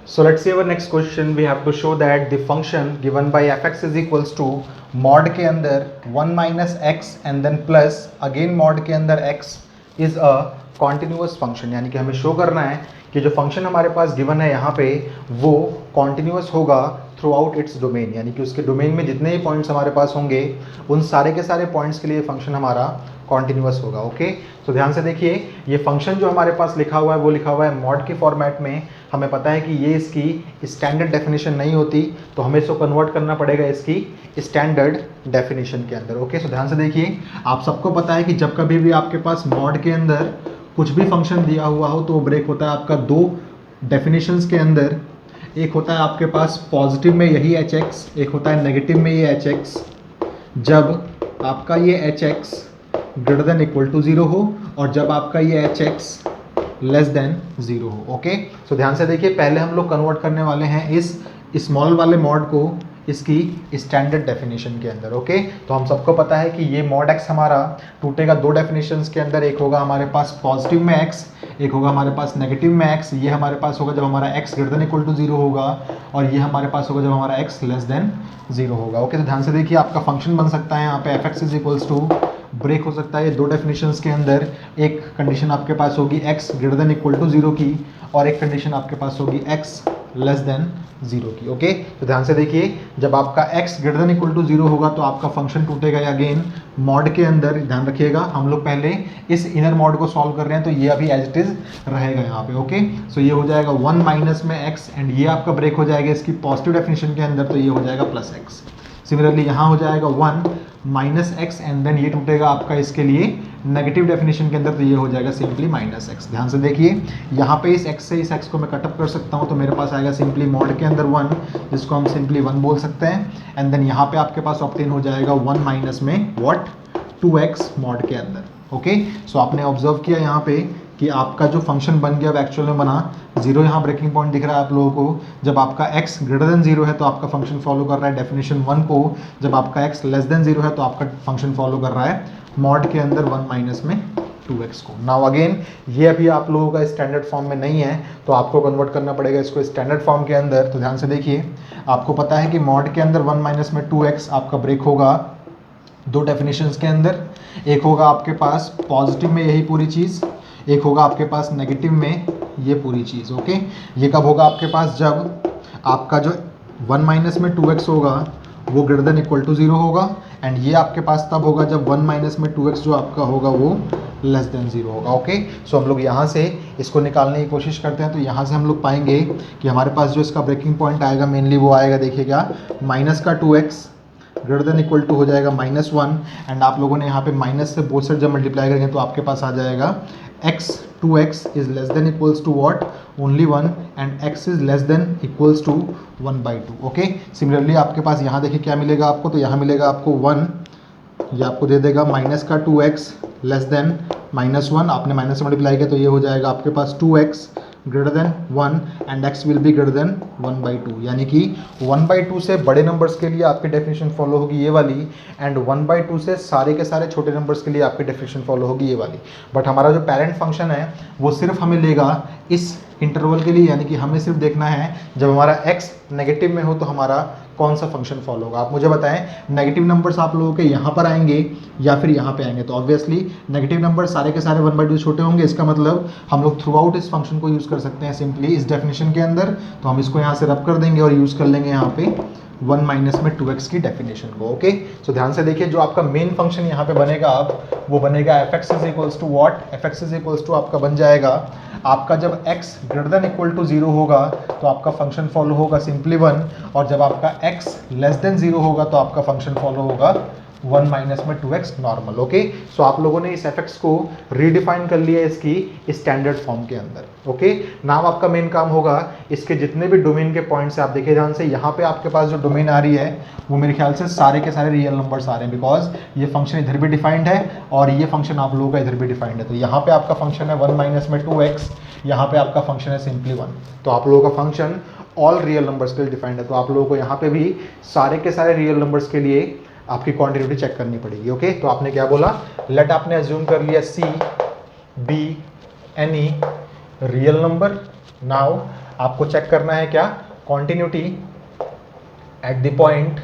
So let's see our next question. We have to show that the function given by fx is equals to mod के अंदर 1 minus x and then plus again mod के अंदर x is a continuous function. यानी कि हमें show करना है कि जो फंक्शन हमारे पास गिवन है यहाँ पे वो कॉन्टिन्यूस होगा थ्रू आउट इट्स डोमेन, यानी कि उसके डोमेन में जितने भी पॉइंट्स हमारे पास होंगे उन सारे के सारे पॉइंट्स के लिए फंक्शन हमारा कॉन्टिन्यूस होगा। ओके, तो ध्यान से देखिए, ये फंक्शन जो हमारे पास लिखा हुआ है वो लिखा हुआ है मॉड के फॉर्मेट में। हमें पता है कि ये इसकी स्टैंडर्ड डेफिनेशन नहीं होती, तो हमें इसको कन्वर्ट करना पड़ेगा इसकी स्टैंडर्ड डेफिनेशन के अंदर। ओके, सो ध्यान से देखिए, आप सबको पता है कि जब कभी भी आपके पास मॉड के अंदर कुछ भी फंक्शन दिया हुआ हो तो वो ब्रेक होता है आपका दो डेफिनेशंस के अंदर। एक होता है आपके पास पॉजिटिव में यही एच एक्स, एक होता है नेगेटिव में ये एच एक्स, जब आपका ये H X greater than equal to 0 हो और जब आपका ये एच एक्स लेस देन 0 हो। ओके, सो ध्यान से देखिए, पहले हम लोग कन्वर्ट करने वाले हैं इस स्मॉल वाले मॉड को इसकी स्टैंडर्ड डेफिनेशन के अंदर। ओके, तो हम सबको पता है कि ये मॉड एक्स हमारा टूटेगा दो डेफिनेशंस के अंदर। एक होगा हमारे पास पॉजिटिव में एक्स, एक होगा हमारे पास नेगेटिव में एक्स। ये हमारे पास होगा जब हमारा X greater than equal to 0 होगा और ये हमारे पास होगा जब हमारा एक्स लेस देन 0 होगा। ओके, तो ध्यान से देखिए, आपका फंक्शन बन सकता है यहाँ पे F X is equals to, break हो सकता है ये दो डेफिनेशंस के अंदर। एक कंडीशन आपके पास होगी X greater than equal to 0 की और एक कंडीशन आपके पास होगी एक्स लेस देन 0 की। ओके, तो ध्यान से देखिए, जब आपका x greater than equal to 0 होगा तो आपका फंक्शन टूटेगा अगेन मॉड के अंदर। ध्यान रखिएगा, हम लोग पहले इस इनर मॉड को सॉल्व कर रहे हैं तो ये अभी एज इट इज रहेगा यहाँ पे। ओके, सो ये हो जाएगा 1 माइनस में x एंड ये आपका ब्रेक हो जाएगा इसकी पॉजिटिव डेफिनेशन के अंदर, तो ये हो जाएगा प्लस x। सिमिलरली यहाँ हो जाएगा 1 माइनस एक्स एंड देन ये टूटेगा आपका इसके लिए नेगेटिव डेफिनेशन के अंदर, तो ये हो जाएगा सिंपली माइनस एक्स। ध्यान से देखिए, यहाँ पे इस एक्स से इस एक्स को मैं कटअप कर सकता हूँ, तो मेरे पास आएगा सिंपली मॉड के अंदर 1, जिसको हम सिंपली 1 बोल सकते हैं। एंड देन यहाँ पे आपके पास ऑब्टेन हो जाएगा 1 माइनस में व्हाट 2x मॉड के अंदर। ओके, सो आपने ऑब्जर्व किया यहाँ पे कि आपका जो फंक्शन बन गया वो एक्चुअल में बना 0। यहाँ ब्रेकिंग पॉइंट दिख रहा है आप लोगों को, जब आपका x ग्रेटर देन 0 है तो आपका फंक्शन फॉलो कर रहा है डेफिनेशन 1 को, जब आपका x लेस देन 0 है तो आपका फंक्शन फॉलो कर रहा है मॉड के अंदर 1 माइनस में 2x को। नाउ अगेन, ये अभी आप लोगों का स्टैंडर्ड फॉर्म में नहीं है तो आपको कन्वर्ट करना पड़ेगा इसको स्टैंडर्ड फॉर्म के अंदर। तो ध्यान से देखिए, आपको पता है कि मॉड के अंदर 1 माइनस में 2x आपका ब्रेक होगा दो डेफिनेशंस के अंदर। एक होगा आपके पास पॉजिटिव में यही पूरी चीज़, एक होगा आपके पास नेगेटिव में ये पूरी चीज़। ओके, ये कब होगा आपके पास, जब आपका जो 1 माइनस में 2x होगा वो ग्रेटर देन इक्वल टू 0 होगा एंड ये आपके पास तब होगा जब 1 माइनस में 2x जो आपका होगा वो लेस देन 0 होगा। ओके, सो हम लोग यहाँ से इसको निकालने की कोशिश करते हैं, तो यहाँ से हम लोग पाएंगे कि हमारे पास जो इसका ब्रेकिंग पॉइंट आएगा मेनली वो आएगा, देखिए क्या, माइनस का 2x greater than equal to हो जाएगा -1 एंड आप लोगों ने यहाँ पे माइनस से बोथ साइड जब मल्टीप्लाई करेंगे तो आपके पास आ जाएगा x 2x is less than equals to what only 1 and x is less than equals to 1/2। Okay, similarly आपके पास यहाँ देखिए क्या मिलेगा आपको, तो यहाँ मिलेगा आपको 1, ये आपको दे देगा माइनस का 2x लेस देन -1, आपने माइनस से मल्टीप्लाई किया तो ये हो जाएगा आपके पास 2x greater than 1 and x will be greater than 1/2, यानी कि 1/2 से बड़े नंबर्स के लिए आपकी डेफिनेशन फॉलो होगी ये वाली एंड 1/2 से सारे के सारे छोटे नंबर्स के लिए आपकी डेफिनेशन फॉलो होगी ये वाली। बट हमारा जो पेरेंट फंक्शन है वो सिर्फ हमें लेगा इस इंटरवल के लिए, यानी कि हमें सिर्फ देखना है जब हमारा x नेगेटिव में हो तो हमारा कौन सा फंक्शन फॉलो होगा। आप मुझे बताएं, नेगेटिव नंबर्स आप लोगों के यहाँ पर आएंगे या फिर यहाँ पे आएंगे, तो ऑब्वियसली नेगेटिव नंबर सारे के सारे 1/2 छोटे होंगे। इसका मतलब हम लोग थ्रू आउट इस फंक्शन को यूज़ कर सकते हैं सिंपली इस डेफिनेशन के अंदर। तो हम इसको यहाँ से रब कर देंगे और यूज़ कर लेंगे यहाँ पे 1 माइनस में 2x की डेफिनेशन को। ओके, सो ध्यान से देखिए, जो आपका मेन फंक्शन यहाँ पे बनेगा अब वो बनेगा F X is equals to what, F X is equals to आपका बन जाएगा, आपका जब x greater than equal to 0 होगा तो आपका फंक्शन फॉलो होगा सिंपली 1 और जब आपका x लेस देन 0 होगा तो आपका फंक्शन फॉलो होगा 1 माइनस में 2x नॉर्मल। ओके, सो आप लोगों ने इस एफ एक्स को रीडिफाइन कर लिया इसकी स्टैंडर्ड फॉर्म के अंदर। ओके, नाउ आपका मेन काम होगा इसके जितने भी डोमेन के पॉइंट्स हैं, आप देखिए ध्यान से, यहाँ पे आपके पास जो डोमेन आ रही है वो मेरे ख्याल से सारे के सारे रियल नंबर्स आ रहे हैं, बिकॉज ये फंक्शन इधर भी डिफाइंड है और ये फंक्शन आप लोगों का इधर भी डिफाइंड है। तो यहाँ पे आपका फंक्शन है 1 माइनस में 2x, यहाँ पे आपका फंक्शन है सिंपली 1, तो आप लोगों का फंक्शन ऑल रियल नंबर्स के लिए डिफाइंड है। तो आप लोगों को यहाँ पे भी सारे के सारे रियल नंबर्स के लिए आपकी क्वांटिटी चेक करनी पड़ेगी। ओके, तो आपने क्या बोला, लेट आपने अज्यूम कर लिया C B any real number. Now आपको चेक करना है क्या, continuity at the point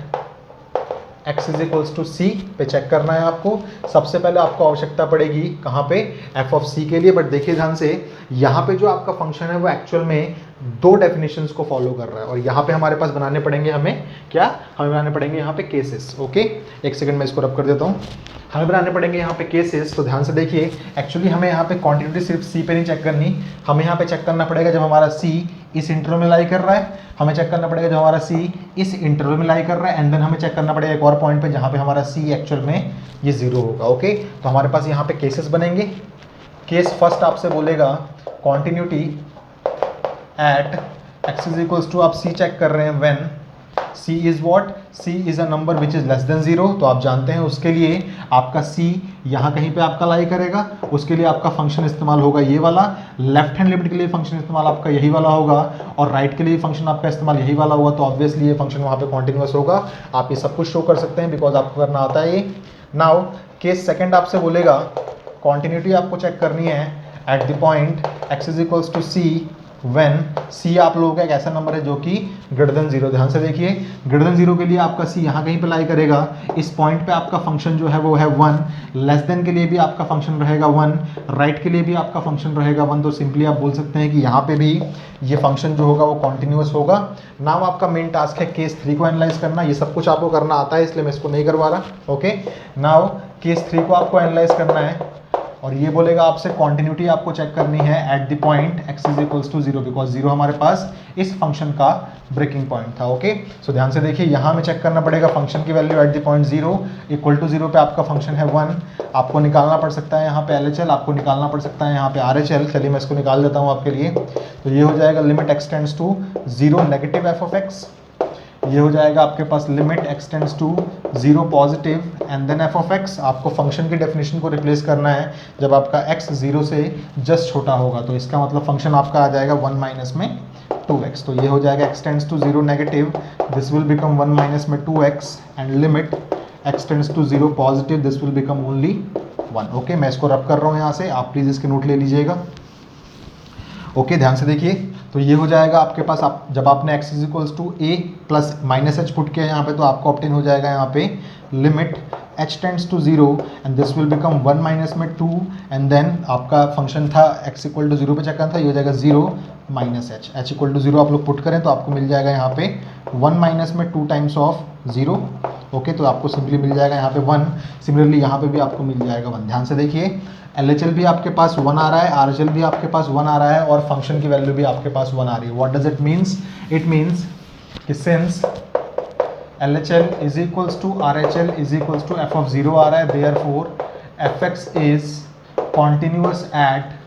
x is equals to C पे चेक करना है आपको। सबसे पहले आपको आवश्यकता पड़ेगी कहाँ पे, एफ ऑफ सी के लिए। बट देखिए ध्यान से, यहाँ पे जो आपका फंक्शन है वो एक्चुअल में दो डेफिनेशंस को फॉलो कर रहा है, और यहाँ पे हमारे पास बनाने पड़ेंगे हमें क्या, हमें बनाने पड़ेंगे यहाँ पे केसेस। ओके, एक सेकंड में इसको रब कर देता हूँ। हमें बनाने पड़ेंगे यहाँ पे केसेस। तो ध्यान से देखिए, एक्चुअली हमें यहाँ पे क्वांटिटी सिर्फ सी पे नहीं चेक करनी, हमें यहाँ पे चेक करना पड़ेगा जब हमारा सी इस इंटरवल में लाई कर रहा है, हमें चेक करना पड़ेगा जब हमारा सी इस इंटरवल में लाई कर रहा है, एंड देन हमें चेक करना पड़ेगा एक और पॉइंट पे जहाँ पे हमारा सी एक्चुअल में ये जीरो होगा। ओके, तो हमारे पास यहाँ पे केसेस बनेंगे। केस फर्स्ट आपसे बोलेगा continuity at X is equals to, आप सी चेक कर रहे हैं when c is what, c is a number which is less than 0। तो आप जानते हैं उसके लिए आपका c यहाँ कहीं पे आपका लाई करेगा, उसके लिए आपका फंक्शन इस्तेमाल होगा ये वाला, लेफ्ट हैंड लिमिट के लिए फंक्शन इस्तेमाल आपका यही वाला होगा, और राइट के लिए फंक्शन आपका इस्तेमाल यही वाला होगा। तो ऑब्वियसली ये फंक्शन वहाँ पे कॉन्टिन्यूअस होगा। आप ये सब कुछ शो कर सकते हैं बिकॉज आपको करना आता है ये। नाउ केस सेकेंड आपसे बोलेगा कॉन्टिन्यूटी आपको चेक करनी है at the point x is equals to C when c आप लोगों का एक ऐसा नंबर है जो कि ग्रेटर देन 0। ध्यान से देखिए, ग्रेटर देन 0 के लिए आपका c यहाँ कहीं पे लाई करेगा, इस पॉइंट पे आपका फंक्शन जो है वो है 1, लेस देन के लिए भी आपका फंक्शन रहेगा 1, राइट के लिए भी आपका फंक्शन रहेगा 1। तो सिंपली आप बोल सकते हैं कि यहाँ पे भी ये फंक्शन जो होगा वो कॉन्टिन्यूअस होगा। नाउ आपका मेन टास्क है केस 3 को एनालाइज करना। ये सब कुछ आपको करना आता है इसलिए मैं इसको नहीं करवा रहा। ओके, नाउ केस 3 को आपको एनालाइज करना है, और ये बोलेगा आपसे कॉन्टिन्यूटी आपको चेक करनी है at the point x is equals to 0, because 0 हमारे पास इस फंक्शन का ब्रेकिंग पॉइंट था। ओके, सो ध्यान से देखिए, यहाँ में चेक करना पड़ेगा फंक्शन की value at the point 0 equal to 0 पे आपका फंक्शन है 1। आपको निकालना पड़ सकता है यहाँ पे LHL, आपको निकालना पड़ सकता है यहाँ पे RHL। चलिए मैं इसको निकाल देता हूँ आपके लिए। तो ये हो जाएगा limit x tends to 0 negative f of x, ये हो जाएगा आपके पास limit x tends to 0 positive and then f of x। आपको फंक्शन की डेफिनेशन को रिप्लेस करना है जब आपका x 0 से जस्ट छोटा होगा, तो इसका मतलब फंक्शन आपका आ जाएगा 1 माइनस में 2x। तो ये हो जाएगा x tends to 0 negative, this will become 1 minus में 2x, and limit x tends to 0 positive, this will become only 1। Okay, मैं इसको रब कर रहा हूँ यहाँ से, आप प्लीज़ इसके नोट ले लीजिएगा। ओके, ध्यान से देखिए, तो ये हो जाएगा आपके पास, आप जब आपने x is equals to a plus minus h put किया यहाँ पे, तो आपको ऑब्टेन हो जाएगा यहाँ पे limit h tends to 0 and this will become 1 minus में 2, एंड देन आपका फंक्शन था x इक्वल टू 0 पे चेक करना था, ये हो जाएगा 0 माइनस h इक्वल टू 0 आप लोग पुट करें तो आपको मिल जाएगा यहाँ पे 1 माइनस में 2 टाइम्स ऑफ 0। ओके, तो आपको सिंपली मिल जाएगा यहाँ पे 1। सिमिलरली यहाँ पे भी आपको मिल जाएगा 1। ध्यान से देखिए, LHL भी आपके पास 1 आ रहा है, RHL भी आपके पास 1 आ रहा है, और फंक्शन की वैल्यू भी आपके पास 1 आ रही है। What does it means? It means कि since LHL is equals to RHL is equals to f of 0 आ रहा है, therefore fx is continuous at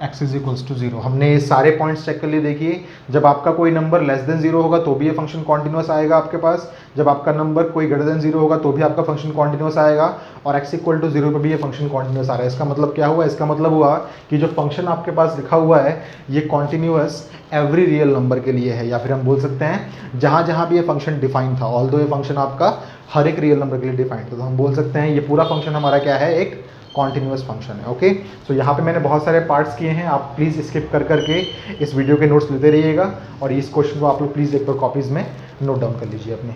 x is equals to 0। हमने ये सारे पॉइंट्स चेक कर लिए। देखिए, जब आपका कोई नंबर लेस देन 0 होगा तो भी ये फंक्शन कॉन्टिन्यूअस आएगा आपके पास, जब आपका नंबर कोई ग्रेटर देन 0 होगा तो भी आपका फंक्शन कॉन्टिन्यूअस आएगा, और x इक्वल टू 0 पर भी ये फंक्शन कॉन्टिन्यूअस आ रहा है। इसका मतलब क्या हुआ? इसका मतलब हुआ कि जो फंक्शन आपके पास लिखा हुआ है ये कॉन्टिन्यूअस एवरी रियल नंबर के लिए है, या फिर हम बोल सकते हैं जहाँ जहाँ भी ये फंक्शन डिफाइन था, ऑल्दो ये फंक्शन आपका हर एक रियल नंबर के लिए डिफाइंड था, तो हम बोल सकते हैं ये पूरा फंक्शन हमारा क्या है, एक कॉन्टिन्यूअस फंक्शन है। ओके, सो यहाँ पे मैंने बहुत सारे पार्ट्स किए हैं, आप प्लीज़ स्किप कर करके इस वीडियो के नोट्स लेते रहिएगा, और इस क्वेश्चन को आप लोग प्लीज़ एक बार कॉपीज़ में नोट डाउन कर लीजिए अपने।